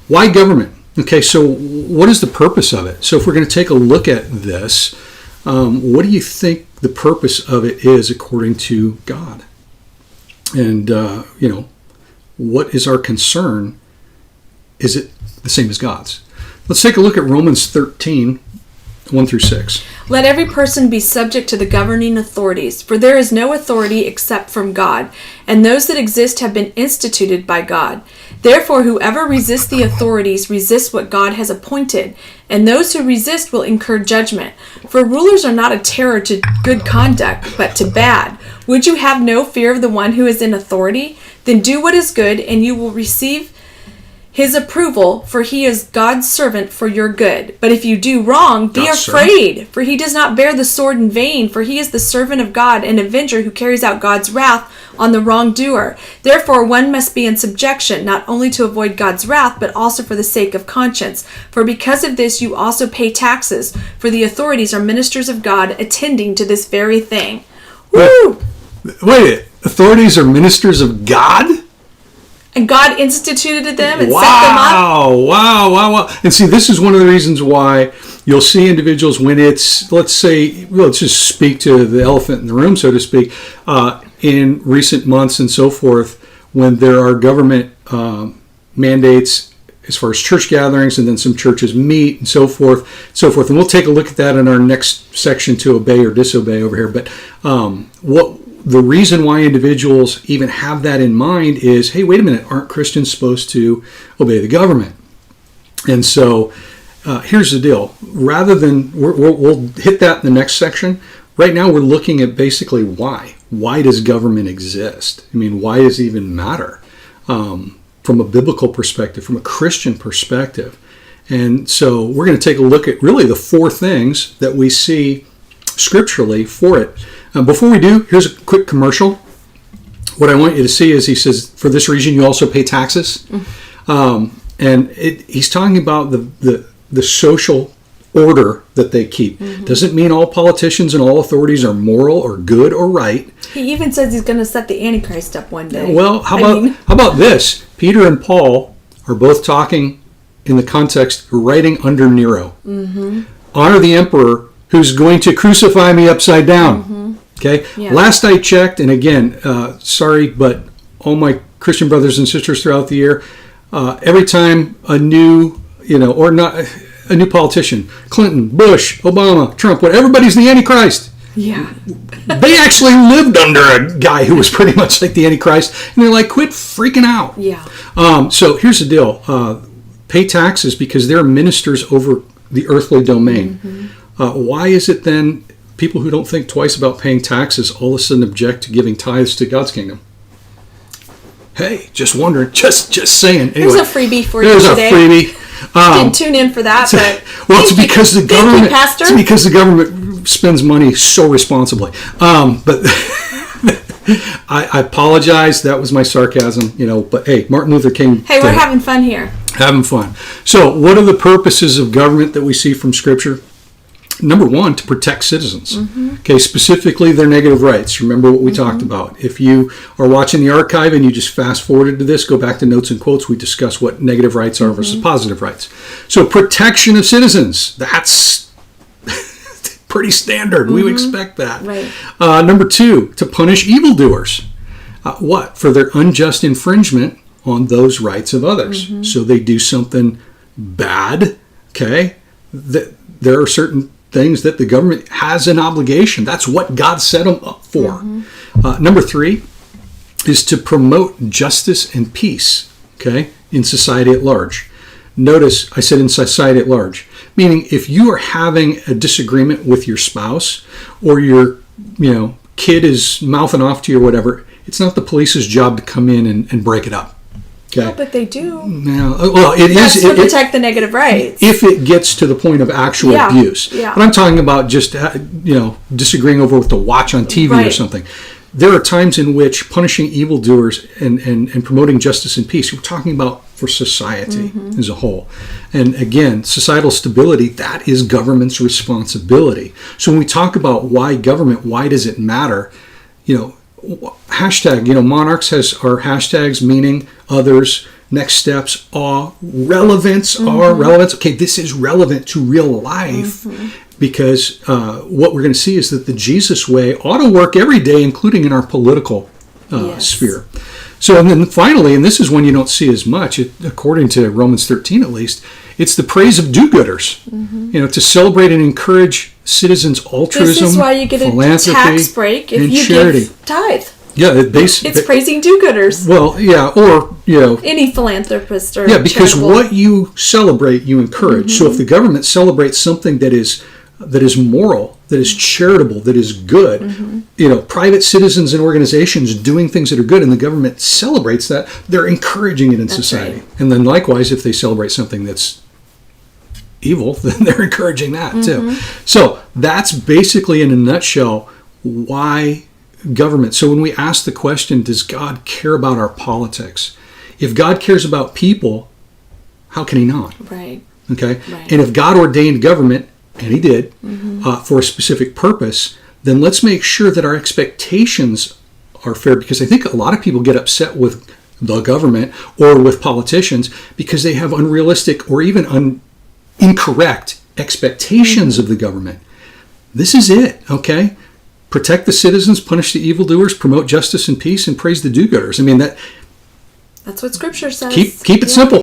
Why government? Okay, so what is the purpose of it? So if we're going to take a look at this, what do you think the purpose of it is according to God? And, what is our concern? Is it the same as God's? Let's take a look at Romans 13, 1 through 6. Let every person be subject to the governing authorities, for there is no authority except from God, and those that exist have been instituted by God. Therefore, whoever resists the authorities resists what God has appointed, and those who resist will incur judgment. For rulers are not a terror to good conduct, but to bad. Would you have no fear of the one who is in authority? Then do what is good, and you will receive his approval, for he is God's servant for your good. But if you do wrong, be afraid, for he does not bear the sword in vain, for he is the servant of God, an avenger who carries out God's wrath on the wrongdoer. Therefore, one must be in subjection, not only to avoid God's wrath, but also for the sake of conscience. For because of this, you also pay taxes, for the authorities are ministers of God, attending to this very thing. Woo! Wait, authorities are ministers of God? And God instituted them and set them up. Wow. And see, this is one of the reasons why you'll see individuals when it's, let's just speak to the elephant in the room, so to speak, in recent months and so forth, when there are government mandates as far as church gatherings, and then some churches meet and so forth. And we'll take a look at that in our next section, to obey or disobey over here. But the reason why individuals even have that in mind is, hey, wait a minute, aren't Christians supposed to obey the government? And so here's the deal. Rather than, we'll hit that in the next section. Right now we're looking at basically why. Why does government exist? I mean, why does it even matter? From a biblical perspective, from a Christian perspective. And so we're going to take a look at really the four things that we see scripturally for it. Before we do, here's a quick commercial. What I want you to see is, he says, for this reason you also pay taxes. And he's talking about the social order that they keep. Doesn't mean all politicians and all authorities are moral or good or right. He even says he's going to set the Antichrist up one day. Well, how about this? Peter and Paul are both talking in the context, writing under Nero. Honor the emperor who's going to crucify me upside down. Okay. Yeah. Last I checked, and again, sorry, but all my Christian brothers and sisters throughout the year, every time a new, or not a new politician, Clinton, Bush, Obama, Trump, everybody's the Antichrist. Yeah. They actually lived under a guy who was pretty much like the Antichrist, and they're like, quit freaking out. Yeah. So here's the deal. Pay taxes because they're ministers over the earthly domain. Why is it then people who don't think twice about paying taxes all of a sudden object to giving tithes to God's kingdom? Hey, just wondering, just saying. Anyway, there's a freebie for you today. There's a freebie. Didn't tune in for that, but well, it's because the government. Pastor. It's because the government spends money so responsibly. But I apologize. That was my sarcasm. But hey, Martin Luther King. Hey, we're having fun here. Having fun. So, what are the purposes of government that we see from Scripture? Number one, to protect citizens. Okay, specifically their negative rights. Remember what we talked about. If you are watching the archive and you just fast forwarded to this, go back to notes and quotes. We discuss what negative rights are versus positive rights. So protection of citizens. That's pretty standard. We would expect that. Right. Number two, to punish evildoers. What? For their unjust infringement on those rights of others. So they do something bad. Okay, there are certain things that the government has an obligation. That's what God set them up for. Number three is to promote justice and peace, okay, in society at large. Notice I said in society at large, meaning if you are having a disagreement with your spouse or your, kid is mouthing off to you or whatever, it's not the police's job to come in and break it up. Okay. No, but they do. No, well, That's to protect the negative rights. If it gets to the point of actual abuse. Yeah. But I'm talking about just, disagreeing over what to watch on TV or something. There are times in which punishing evildoers and promoting justice and peace, we're talking about for society as a whole. And again, societal stability, that is government's responsibility. So when we talk about why government, why does it matter, hashtag, monarchs are hashtags meaning others, next steps are relevance, are relevance. Okay, this is relevant to real life because what we're going to see is that the Jesus way ought to work every day, including in our political sphere. So, and then finally, and this is one you don't see as much, according to Romans 13 at least, it's the praise of do-gooders. To celebrate and encourage citizens' altruism, This is why you get a philanthropy, tax break if and you charity. give tithe. Yeah, It's praising do-gooders. Well, yeah, or Any philanthropist or because charitable. what you celebrate, you encourage. So if the government celebrates something that is moral, that is charitable, that is good, private citizens and organizations doing things that are good, and the government celebrates that, they're encouraging it in society. right. And then likewise, if they celebrate something that's evil, then they're encouraging that too. So that's basically, in a nutshell, why government. So when we ask the question, does God care about our politics? If God cares about people, how can he not? Right. Okay? Right. And if God ordained government, and he did, for a specific purpose, then let's make sure that our expectations are fair, because I think a lot of people get upset with the government or with politicians because they have unrealistic or even incorrect expectations of the government. This is it, okay? Protect the citizens, punish the evildoers, promote justice and peace, and praise the do-gooders. I mean, That's what Scripture says. keep it simple.